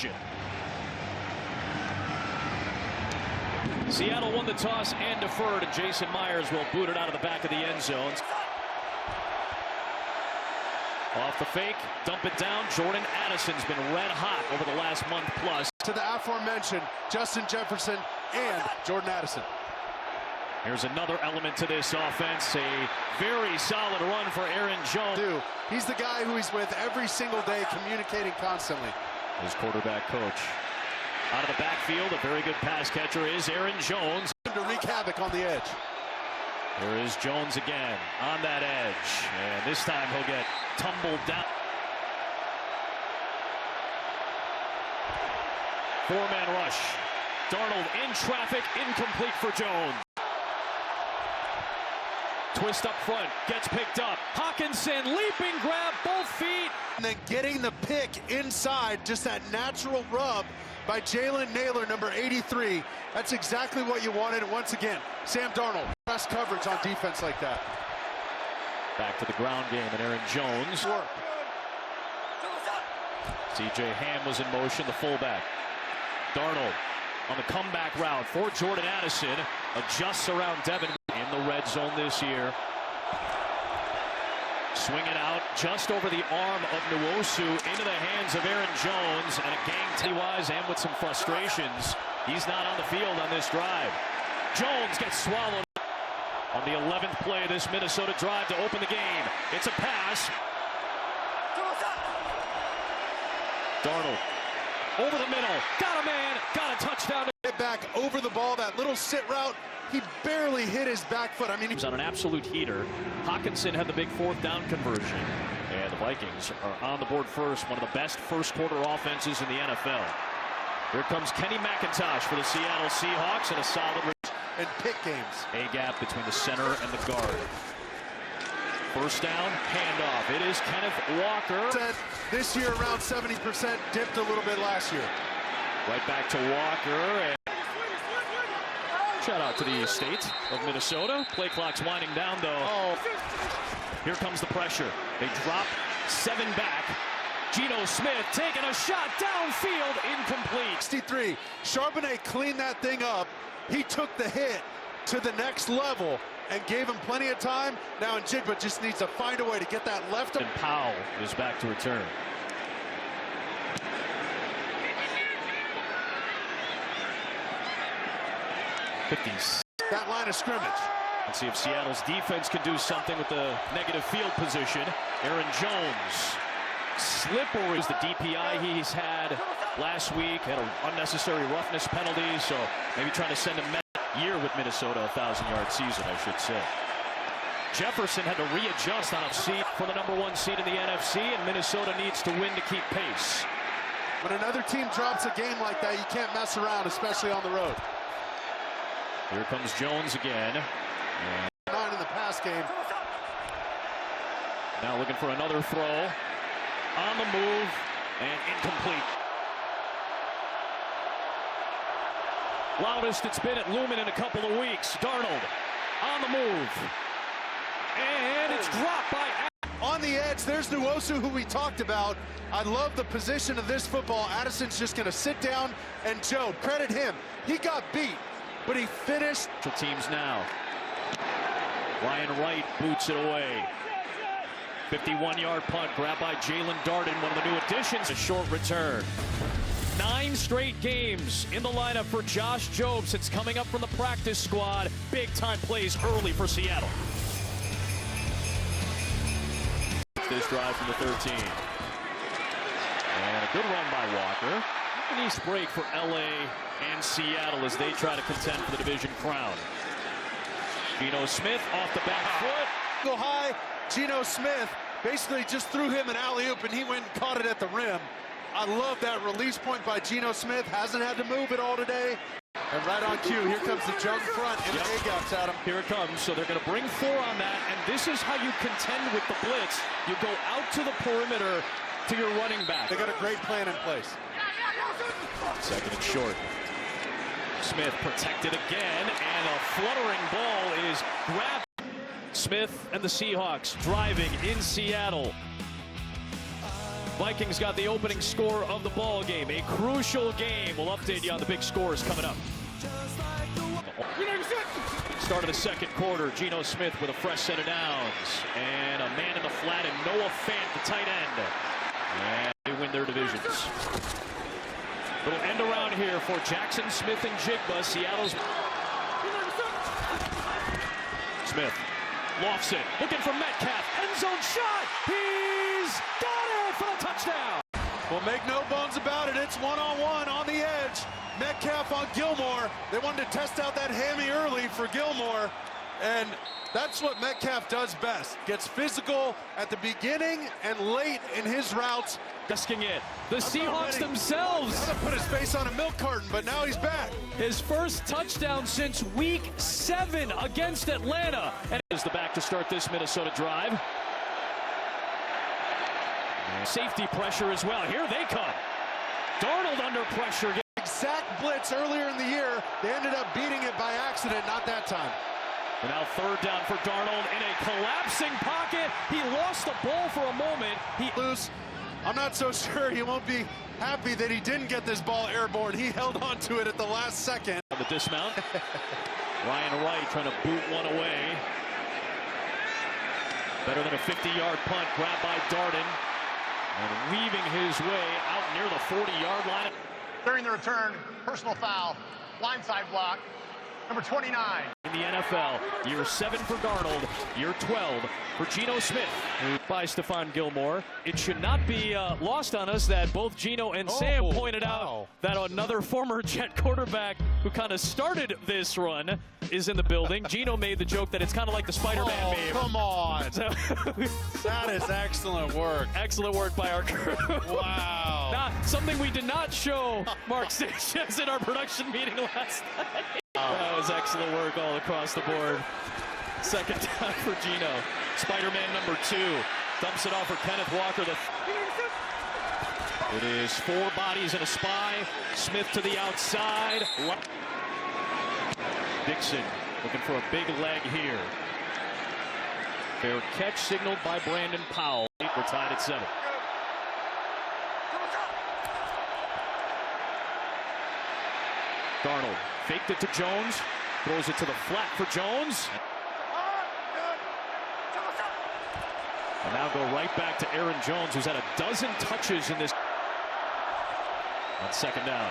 conversion. Seattle won the toss and deferred, and Jason Myers will boot it out of the back of the end zone. Off the fake, dump it down. Jordan Addison's been red hot over the last month plus. To the aforementioned Justin Jefferson and Jordan Addison. Here's another element to this offense. A very solid run for Aaron Jones. He's the guy who he's with every single day, communicating constantly. His quarterback coach. Out of the backfield, a very good pass catcher is Aaron Jones. To wreak havoc on the edge. Here is Jones again on that edge. And this time he'll get tumbled down. Four-man rush. Darnold in traffic, incomplete for Jones. Twist up front, gets picked up. Hawkinson leaping grab, both feet. And then getting the pick inside, just that natural rub by Jalen Naylor, number 83. That's exactly what you wanted. Once again, Sam Darnold, best coverage on defense like that. Back to the ground game, and Aaron Jones. C.J. Ham was in motion, the fullback. Darnold on the comeback route for Jordan Addison. Adjusts around Devin in the red zone this year. Swing it out just over the arm of Nwosu into the hands of Aaron Jones, and a gang T-wise and with some frustrations. He's not on the field on this drive. Jones gets swallowed on the 11th play of this Minnesota drive to open the game. It's a pass. Darnold over the middle, got a man, got a touchdown. Get back over the ball, that little sit route. He barely hit his back foot. I mean, he was on an absolute heater. Hawkinson had the big fourth down conversion. And the Vikings are on the board first. One of the best first quarter offenses in the NFL. Here comes Kenny McIntosh for the Seattle Seahawks and a solid and pick games. A gap between the center and the guard. First down, handoff. It is Kenneth Walker. This year around 70%, dipped a little bit last year. Right back to Walker. And shout out to the state of Minnesota. Play clock's winding down, though. Here comes the pressure. They drop 7 back. Geno Smith taking a shot downfield, incomplete. 63. Charbonnet cleaned that thing up. He took the hit to the next level and gave him plenty of time. Now Njigba just needs to find a way to get that left. And Powell is back to return. That line of scrimmage. Let's see if Seattle's defense can do something with the negative field position. Aaron Jones. Slippery is the DPI he's had last week. Had an unnecessary roughness penalty, so maybe trying to send him year with Minnesota, a 1,000-yard season, I should say. Jefferson had to readjust on a seat for the #1 seed in the NFC, and Minnesota needs to win to keep pace. When another team drops a game like that, you can't mess around, especially on the road. Here comes Jones again. And 9 in the pass game. Now looking for another throw. On the move and incomplete. Loudest it's been at Lumen in a couple of weeks. Darnold on the move. And it's dropped by... On the edge, there's Nwosu, who we talked about. I love the position of this football. Addison's just going to sit down, and Joe, credit him. He got beat, but he finished. Teams now. Ryan Wright boots it away. 51-yard punt grabbed by Jalen Darden, one of the new additions. A short return. 9 straight games in the lineup for Josh Jobe since coming up from the practice squad. Big-time plays early for Seattle. This drive from the 13. And a good run by Walker. An east break for LA and Seattle as they try to contend for the division crown. Geno Smith off the back foot. Go high. Geno Smith basically just threw him an alley-oop, and he went and caught it at the rim. I love that release point by Geno Smith. Hasn't had to move it all today. And right on cue, here comes the jump front and the A-gaps at him. Here it comes. So they're going to bring 4 on that, and this is how you contend with the blitz. You go out to the perimeter to your running back. They got a great plan in place. Second and short. Smith protected again, and a fluttering ball is grabbed. Smith and the Seahawks driving in Seattle. Vikings got the opening score of the ball game. A crucial game. We'll update you on the big scores coming up. Start of the second quarter. Geno Smith with a fresh set of downs. And a man in the flat and Noah Fant, the tight end. And they win their divisions. Little end around here for Jackson Smith and Jigba. Seattle's Smith lofts it, looking for Metcalf. End zone shot. He's got it for the touchdown. Well, make no bones about it. It's one-on-one on the edge. Metcalf on Gilmore. They wanted to test out that hammy early for Gilmore. And that's what Metcalf does best. Gets physical at the beginning and late in his routes. Risking it. The Seahawks themselves. Gotta put his face on a milk carton, but now he's back. His first touchdown since week 7 against Atlanta. And is the back to start this Minnesota drive. Safety pressure as well. Here they come. Darnold under pressure. Exact blitz earlier in the year. They ended up beating it by accident, not that time. And now third down for Darnold in a collapsing pocket. He lost the ball for a moment. He loose. I'm not so sure he won't be happy that he didn't get this ball airborne. He held on to it at the last second. On the dismount. Ryan Wright trying to boot one away. Better than a 50-yard punt grabbed by Darden. And weaving his way out near the 40-yard line. During the return, personal foul, blindside block, number 29. In the NFL, year 7 for Darnold, year 12 for Geno Smith. By Stephon Gilmore. It should not be lost on us that both Geno and Sam pointed out that another former Jet quarterback who kind of started this run is in the building. Geno made the joke that it's kind of like the Spider-Man meme. Come on. So, that is excellent work. Excellent work by our crew. Wow. Now, something we did not show Mark Sanchez in our production meeting last night. That was excellent work all across the board. Second down for Geno. Spider-Man number 2 dumps it off for Kenneth Walker. It is 4 bodies and a spy. Smith to the outside. Dixon looking for a big leg here. Fair catch signaled by Brandon Powell. We're tied at 7. Darnold faked it to Jones. Throws it to the flat for Jones. And now go right back to Aaron Jones, who's had a dozen touches in this. On second down.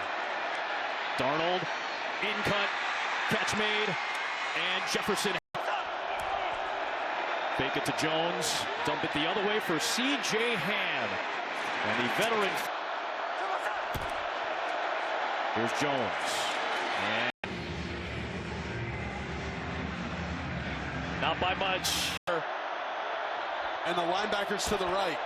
Darnold, in cut, catch made, and Jefferson. Fake it to Jones, dump it the other way for C.J. Ham. And the veteran. Here's Jones. And not by much. And the linebackers to the right.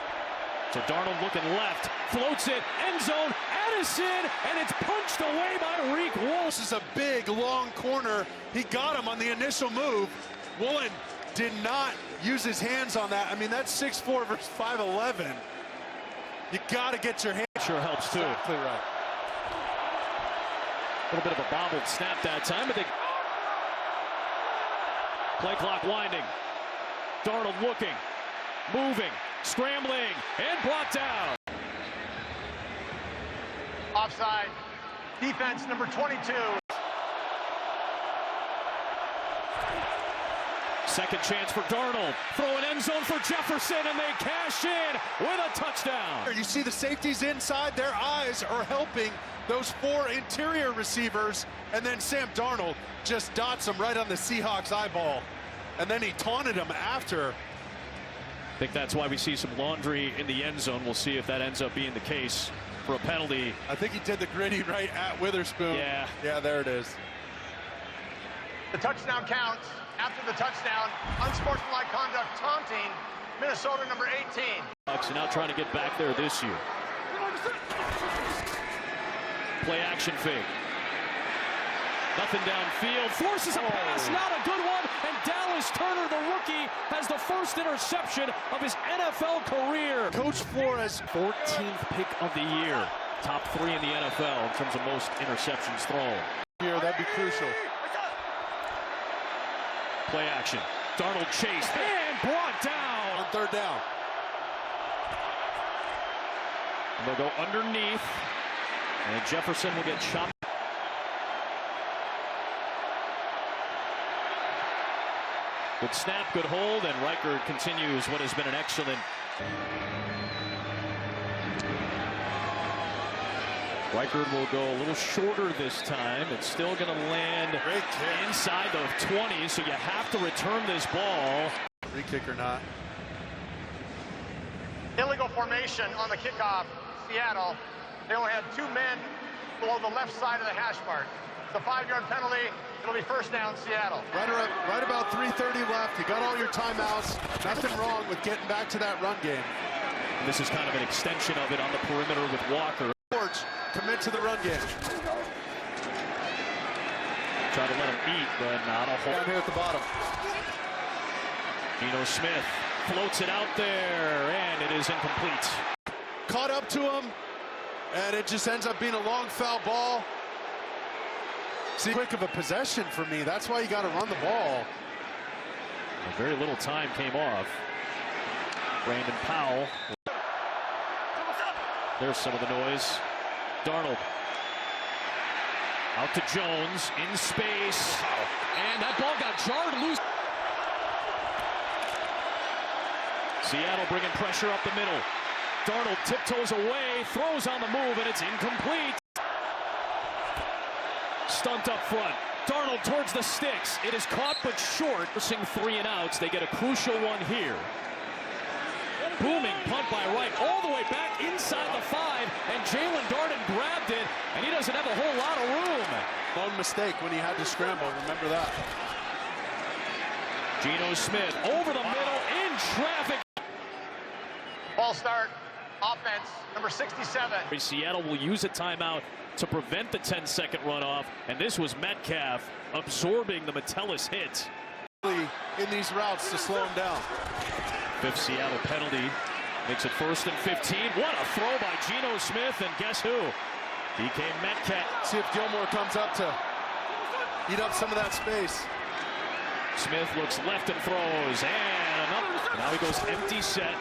So Darnold looking left, floats it, end zone, Addison, and it's punched away by Reek Wolf. This is a big, long corner. He got him on the initial move. Woolen did not use his hands on that. I mean, that's 6'4" versus 5'11". You got to get your hands. Sure helps too. Exactly right. A little bit of a bobbled snap that time, but they. Play clock winding. Darnold looking, moving, scrambling, and brought down. Offside, defense number 22. Second chance for Darnold. Throw an end zone for Jefferson, and they cash in with a touchdown. You see the safeties inside. Their eyes are helping those 4 interior receivers. And then Sam Darnold just dots him right on the Seahawks eyeball. And then he taunted him after. I think that's why we see some laundry in the end zone. We'll see if that ends up being the case for a penalty. I think he did the gritty right at Witherspoon. Yeah. Yeah, there it is. The touchdown counts. After the touchdown, unsportsmanlike conduct, taunting, Minnesota number 18. Bucks are now trying to get back there this year. Play action fake. Nothing downfield. Forces a pass, not a good one. And Dallas Turner, the rookie, has the first interception of his NFL career. Coach Flores, 14th pick of the year. Top 3 in the NFL in terms of most interceptions thrown. Here, that'd be crucial. Play action. Darnold chased and brought down. On third down. They'll go underneath, and Jefferson will get chopped. Good snap, good hold, and Riker continues what has been an excellent. Riker will go a little shorter this time. It's still going to land inside the 20, so you have to return this ball. Free kick or not. Illegal formation on the kickoff. Seattle. They only had 2 men below the left side of the hash mark. It's a 5-yard penalty. It'll be first down, Seattle. Right about 3:30 left. You got all your timeouts. Nothing wrong with getting back to that run game. And this is kind of an extension of it on the perimeter with Walker. Commit to the run game. Try to let him eat, but not a whole. Down here at the bottom. Geno Smith floats it out there, and it is incomplete. Caught up to him, and it just ends up being a long foul ball. See, quick of a possession for me. That's why you got to run the ball. Very little time came off. Brandon Powell. There's some of the noise. Darnold. Out to Jones, in space. And that ball got jarred loose. Seattle bringing pressure up the middle. Darnold tiptoes away, throws on the move, and it's incomplete. Stunt up front. Darnold towards the sticks. It is caught but short. Missing 3 and outs. They get a crucial one here. Booming punt by Wright all the way back inside the 5, and Jalen Darden grabbed it, and he doesn't have a whole lot of room. One mistake when he had to scramble. Remember that. Geno Smith over the middle in traffic. Ball start. Offense, number 67. Seattle will use a timeout to prevent the 10-second runoff, and this was Metcalf absorbing the Metellus hit. In these routes to slow him down. 5th Seattle penalty makes it 1st and 15. What a throw by Geno Smith, and guess who? DK Metcalf. See if Gilmore comes up to eat up some of that space. Smith looks left and throws, and another. Now he goes empty set.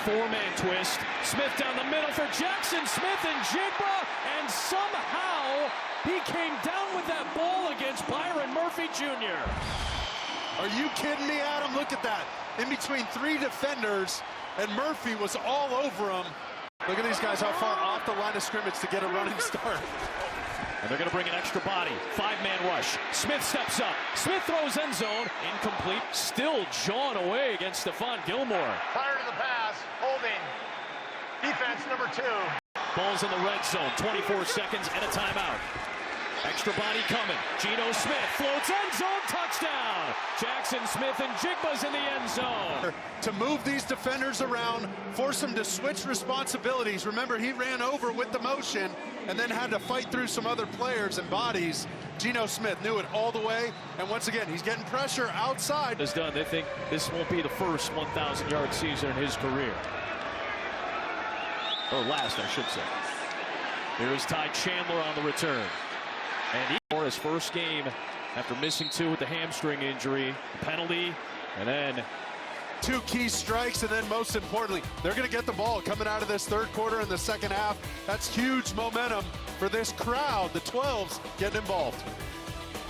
4-man twist. Smith down the middle for Jackson Smith and Jigba, and somehow he came down with that ball against Byron Murphy Jr. Are you kidding me, Adam? Look at that. In between 3 defenders, and Murphy was all over him. Look at these guys, how far off the line of scrimmage to get a running start. And they're going to bring an extra body. 5-man rush. Smith steps up. Smith throws end zone. Incomplete. Still jawing away against Stephon Gilmore. Prior to the pass, holding. Defense number 2. Ball's in the red zone. 24 seconds and a timeout. Extra body coming. Geno Smith floats end zone. Touchdown. Jackson Smith and Jigba's in the end zone. To move these defenders around, force them to switch responsibilities. Remember, he ran over with the motion and then had to fight through some other players and bodies. Geno Smith knew it all the way, and once again, he's getting pressure outside. Is done. They think this won't be the first 1,000-yard season in his career. Or last, I should say. Here is Ty Chandler on the return. And he for his first game after missing 2 with the hamstring injury, penalty, and then 2 key strikes, and then most importantly, they're going to get the ball coming out of this 3rd quarter in the 2nd half. That's huge momentum for this crowd. The 12s getting involved.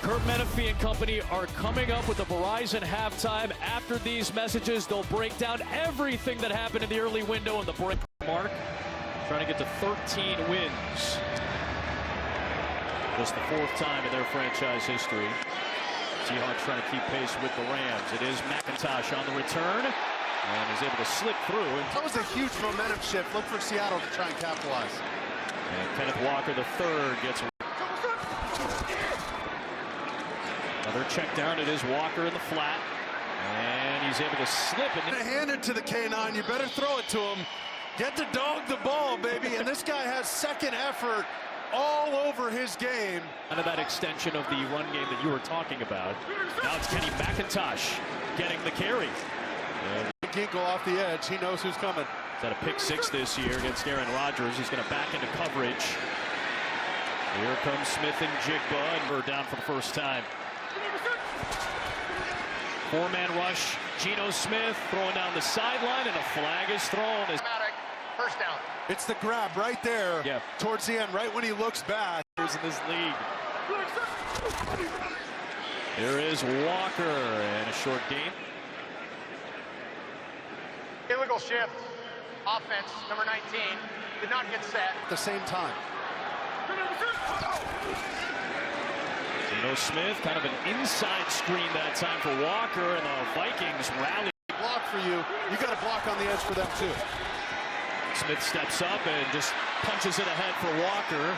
Kurt Menefee and company are coming up with the Verizon halftime. After these messages, they'll break down everything that happened in the early window and the break mark. Trying to get to 13 wins. Just the 4th time in their franchise history. Seahawks trying to keep pace with the Rams. It is McIntosh on the return and is able to slip through. That was a huge momentum shift. Look for Seattle to try and capitalize. And Kenneth Walker, the 3rd, gets another check down. It is Walker in the flat, and he's able to slip it. Hand it to the K9. You better throw it to him. Get the dog the ball, baby. And this guy has second effort all over his game. Out of that extension of the run game that you were talking about. Now it's Kenny McIntosh getting the carry. And Ginkle off the edge. He knows who's coming. He's had a pick 6 this year against Aaron Rodgers. He's going to back into coverage. Here comes Smith and Jigba, and we're down for the first time. 4-man rush. Geno Smith throwing down the sideline, and a flag is thrown. First down. It's the grab right there towards the end, right when he looks back. In this league. Here is Walker and a short game. Illegal shift. Offense, number 19, did not get set. At the same time. Geno Smith, kind of an inside screen that time for Walker, and the Vikings rally. Block for you. You got a block on the edge for them too. Smith steps up and just punches it ahead for Walker.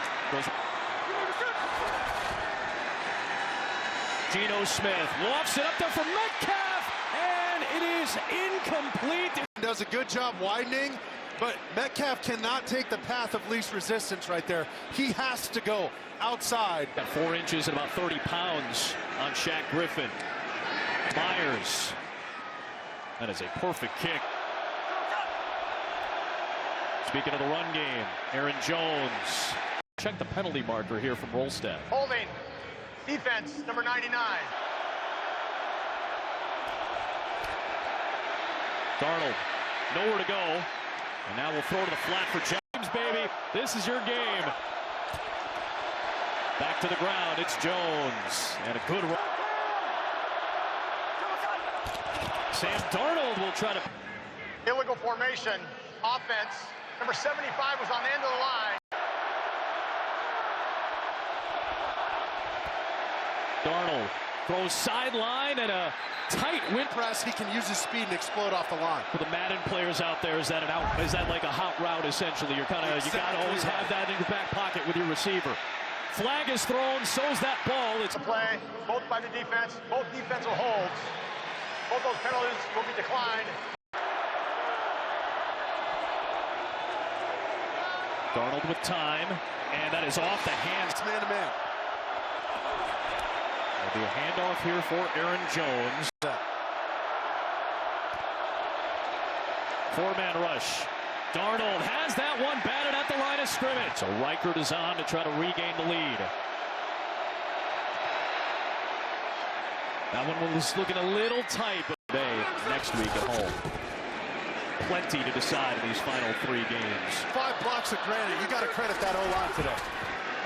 Geno Smith lofts it up there for Metcalf, and it is incomplete. Does a good job widening, but Metcalf cannot take the path of least resistance right there. He has to go outside. Got 4 inches and about 30 pounds on Shaq Griffin. Myers. That is a perfect kick. Speaking of the run game, Aaron Jones. Check the penalty marker here from Rolstad. Holding. Defense, number 99. Darnold, nowhere to go. And now we'll throw to the flat for James, baby. This is your game. Back to the ground, it's Jones. And a good run. Sam Darnold will try to... Illegal formation. Offense, number 75 was on the end of the line. Darnold throws sideline and a tight wind Press, he can use his speed and explode off the line. for the Madden players out there. Is that like a hot route essentially? You gotta always have that in your back pocket with your receiver. Flag is thrown, so's that ball. It's A play, both by the defense, both defensive holds. Both those penalties will be declined. Darnold with time, and that is off the hands. It's man to man. There'll be a handoff here for Aaron Jones. 4-man rush. Darnold has that one batted at the line of scrimmage. So Reichert is on to try to regain the lead. That one was looking a little tight, but next week at home. Plenty to decide in these final 3 games. 5 blocks of granite. You got to credit that O-line today.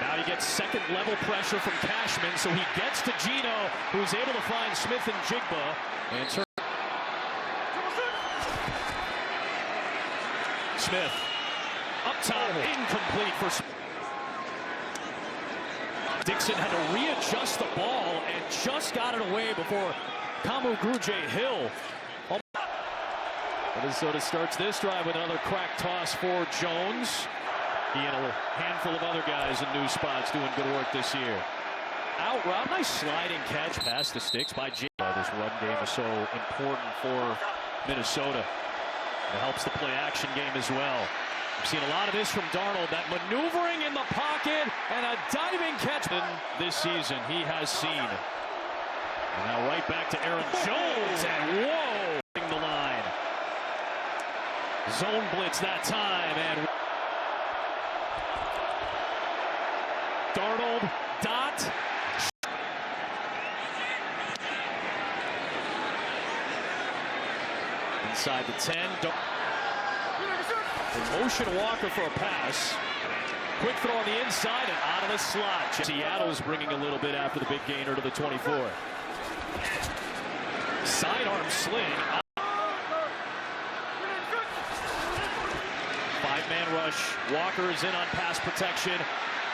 Now he gets second level pressure from Cashman, so he gets to Geno, who's able to find Smith and Jigba. And Smith up top, incomplete for Dixon. Had to readjust the ball and just got it away before Kamu Grugier-Hill. Minnesota starts this drive with another crack toss for Jones. He and a handful of other guys in new spots doing good work this year. Out route, nice sliding catch past the sticks by J. This run game is so important for Minnesota. It helps the play action game as well. We've seen a lot of this from Darnold, that maneuvering in the pocket and a diving catch this season he has seen. And now right back to Aaron Jones, and whoa, the line. Zone blitz that time, and Darnold, dot. Inside the 10. Motion Walker for a pass. Quick throw on the inside and out of the slot. Seattle's bringing a little bit after the big gainer to the 24. Sidearm sling. 5-man rush. Walker is in on pass protection.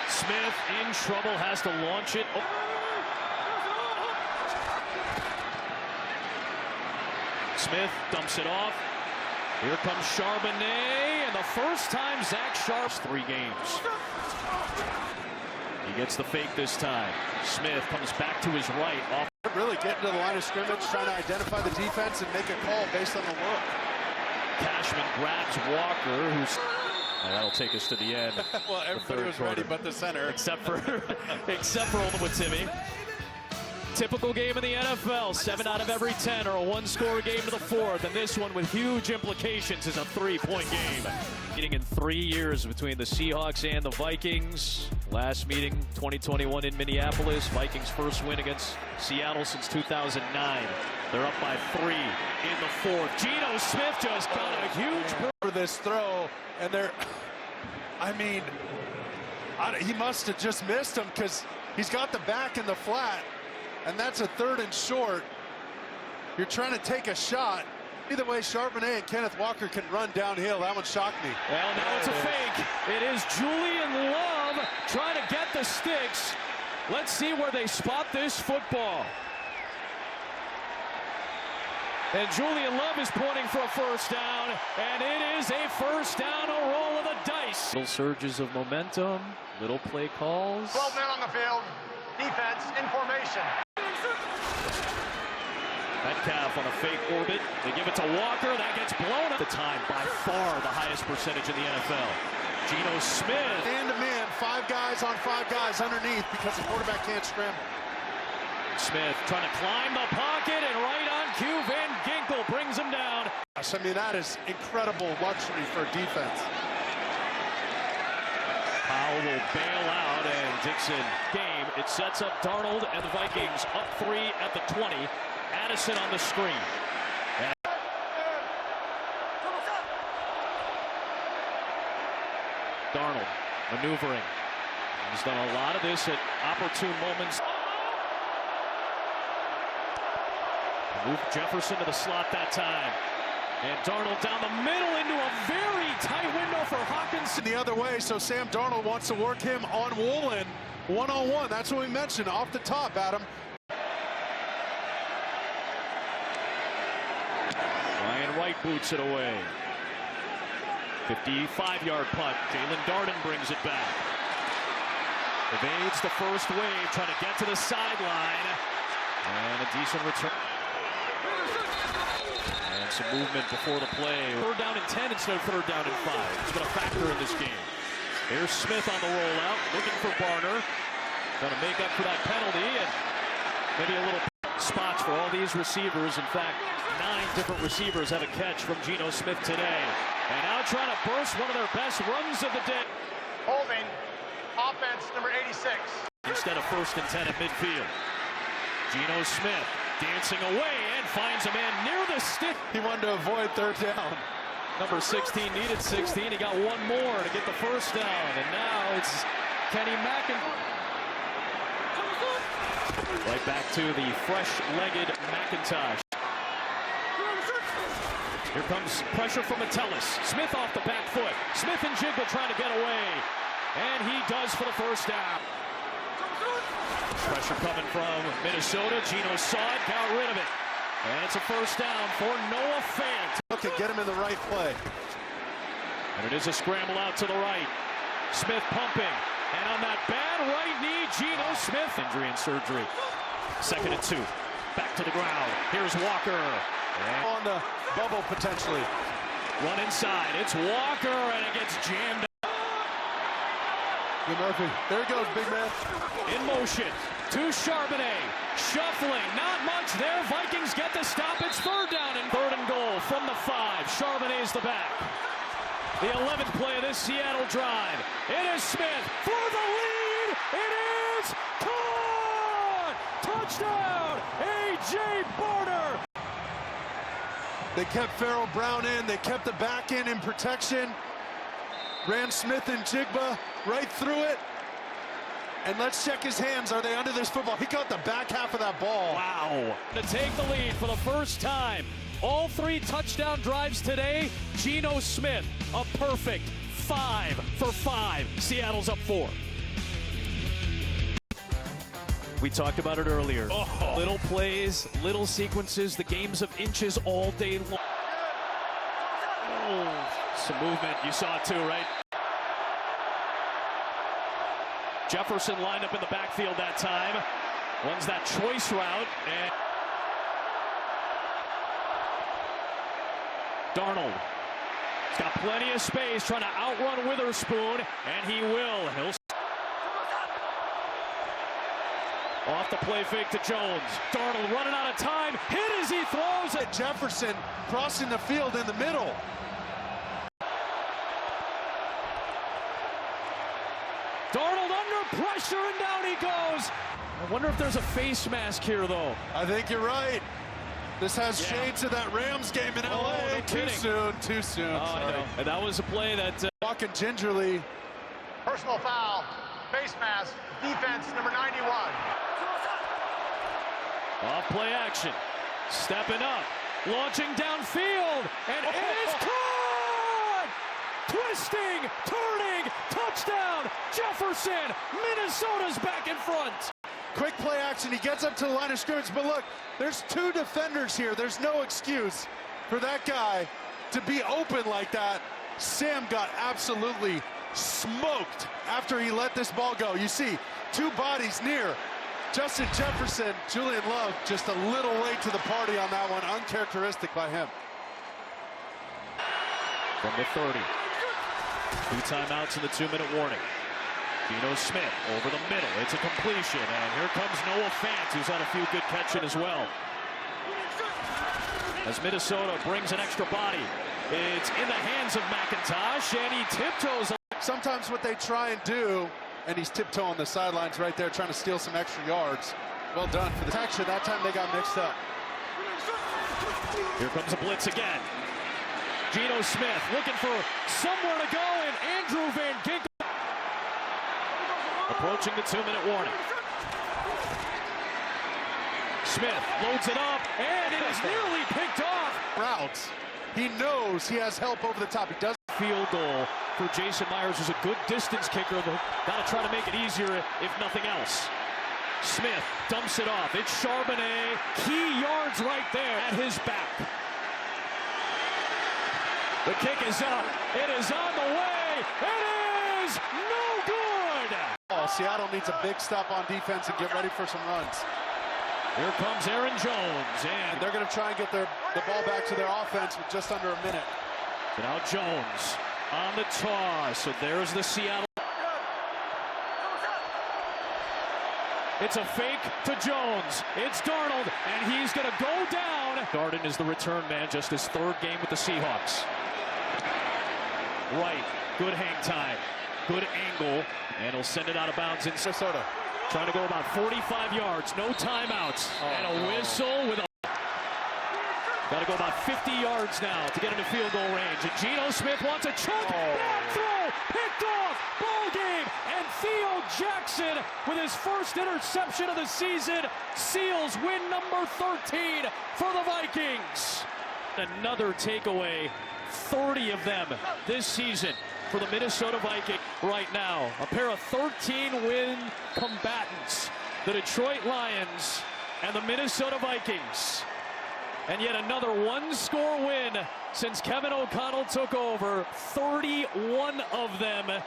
Smith in trouble, has to launch it. Oh. Smith dumps it off. Here comes Charbonnet, and the first time Zach Sharp's 3 games. He gets the fake this time. Smith comes back to his right. Off. Really getting to the line of scrimmage, trying to identify the defense and make a call based on the look. Cashman grabs Walker, who's... And that'll take us to the end. Well, everybody was ready but the center. Except for Olamwatimi. Typical game in the NFL. 7 out of every 10 are a 1-score game to the 4th. And this one with huge implications is a 3-point game. Meeting in 3 years between the Seahawks and the Vikings. Last meeting, 2021 in Minneapolis. Vikings' first win against Seattle since 2009. They're up by 3 in the 4th. Geno Smith just got a huge... For this throw, and they're I mean, he must have just missed him because he's got the back in the flat, and that's a 3rd and short. You're trying to take a shot. Either way, Charbonnet and Kenneth Walker can run downhill. That one shocked me. Well, now it's a fake. It is Julian Love trying to get the sticks. Let's see where they spot this football. And Julian Love is pointing for a first down, and it is a first down, a roll of the dice. Little surges of momentum, little play calls. 12 men on the field, defense in formation. Metcalf on a fake orbit. They give it to Walker. That gets blown up. The time by far the highest percentage in the NFL. Geno Smith. Man-to-man, 5 guys on 5 guys underneath because the quarterback can't scramble. Smith trying to climb the pocket, and right on cue, Van Ginkel brings him down. I mean, that is incredible luxury for defense. Powell will bail out, and Dixon game. It sets up Darnold and the Vikings up 3 at the 20. Addison on the screen. Darnold maneuvering. He's done a lot of this at opportune moments. Moved Jefferson to the slot that time. And Darnold down the middle into a very tight window for Hawkinson. The other way, so Sam Darnold wants to work him on Woolen. One-on-one, that's what we mentioned off the top, Adam. Ryan Wright boots it away. 55-yard punt. Jalen Darden brings it back. Evades the first wave, trying to get to the sideline. And a decent return. And some movement before the play. 3rd down and 10 instead of 3rd down and 5. It's been a factor in this game. Here's Smith on the rollout, looking for Barner. Trying to make up for that penalty, and maybe a little spots for all these receivers. In fact, 9 different receivers have a catch from Geno Smith today. And now trying to burst one of their best runs of the day. Holding, offense number 86. Instead of 1st and 10 at midfield. Geno Smith dancing away and finds a man near the stick. He wanted to avoid 3rd down. Number 16 needed 16. He got one more to get the first down. And now it's Kenny McIntyre. Right back to the fresh-legged McIntosh. Here comes pressure from Metellus. Smith off the back foot. Smith and Jigba trying to get away. And he does for the first down. Pressure coming from Minnesota. Geno saw it, got rid of it. And it's a first down for Noah Fant. Okay, get him in the right play. And it is a scramble out to the right. Smith pumping. And on that bad right knee, Geno Smith. Injury and surgery. 2nd and 2. Back to the ground. Here's Walker. And on the bubble, potentially. Run inside. It's Walker, and it gets jammed. Good Murphy. There he goes, big man. In motion to Charbonnet. Shuffling. Not much there. Vikings get the stop. It's 3rd down and 3rd and goal from the 5. Charbonnet's the back. The 11th play of this Seattle drive. It is Smith for the lead. It is caught! Touchdown! A.J. Barner! They kept Farrell Brown in. They kept the back end in protection. Ran Smith and Jigba right through it. And let's check his hands. Are they under this football? He got the back half of that ball. Wow. To take the lead for the first time. All 3 touchdown drives today. Geno Smith, a perfect 5 for 5. Seattle's up 4. We talked about it earlier. Oh. Little plays, little sequences, the games of inches all day long. Oh, some movement. You saw it too, right? Jefferson lined up in the backfield that time. Runs that choice route, and Darnold. He's got plenty of space, trying to outrun Witherspoon, and he will. He'll off the play fake to Jones. Darnold running out of time. Hit as he throws it. Jefferson crossing the field in the middle. Darnold under pressure, and down he goes. I wonder if there's a face mask here, though. I think you're right. This has shades of that Rams game in LA. No too soon. Oh, I know. And that was a play that walking gingerly Personal foul, face mask, defense number 91. Off play action. Stepping up. Launching downfield. And it is caught! Twisting, turning, touchdown! Jefferson! Minnesota's back in front. Quick play action. He gets up to the line of scrimmage. But look, there's two defenders here. There's no excuse for that guy to be open like that. Sam got absolutely smoked after he let this ball go. You see two bodies near. Justin Jefferson, Julian Love, just a little late to the party on that one. Uncharacteristic by him. From the 30. 2 timeouts in the 2-minute warning. Geno Smith over the middle. It's a completion. And here comes Noah Fant, who's had a few good catching as well. As Minnesota brings an extra body. It's in the hands of McIntosh, and he tiptoes. Sometimes what they try and do, and he's tiptoeing the sidelines right there, trying to steal some extra yards. Well done for the protection. That time they got mixed up. Here comes a blitz again. Geno Smith looking for somewhere to go, and Andrew Van Ginkel approaching the 2-minute warning. Smith loads it up, and it is nearly picked off. Routes. He knows he has help over the top. He does. Field goal for Jason Myers, who's a good distance kicker, but got to try to make it easier if nothing else. Smith dumps it off. It's Charbonnet. Key yards right there at his back. The kick is up. It is on the way. It is no good. Oh, Seattle needs a big stop on defense and get ready for some runs. Here comes Aaron Jones, And they're going to try and get the ball back to their offense with just under a minute. now Jones on the toss. So there's the Seattle. It's a fake to Jones. It's Darnold, and he's going to go down. Garden is the return man, just his 3rd game with the Seahawks. Right, good hang time, good angle, and he'll send it out of bounds in Minnesota. Trying to go about 45 yards, no timeouts, and a whistle with a... Got to go about 50 yards now to get into field goal range. And Geno Smith wants a chunk. Back throw. Picked off. Ball game. And Theo Jackson, with his first interception of the season, seals win number 13 for the Vikings. Another takeaway. 30 of them this season for the Minnesota Vikings. Right now, a pair of 13-win combatants. The Detroit Lions and the Minnesota Vikings. And yet another one-score win since Kevin O'Connell took over. 31 of them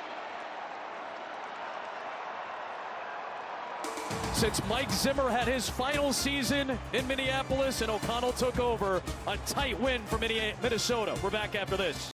since Mike Zimmer had his final season in Minneapolis and O'Connell took over. A tight win for Minnesota. We're back after this.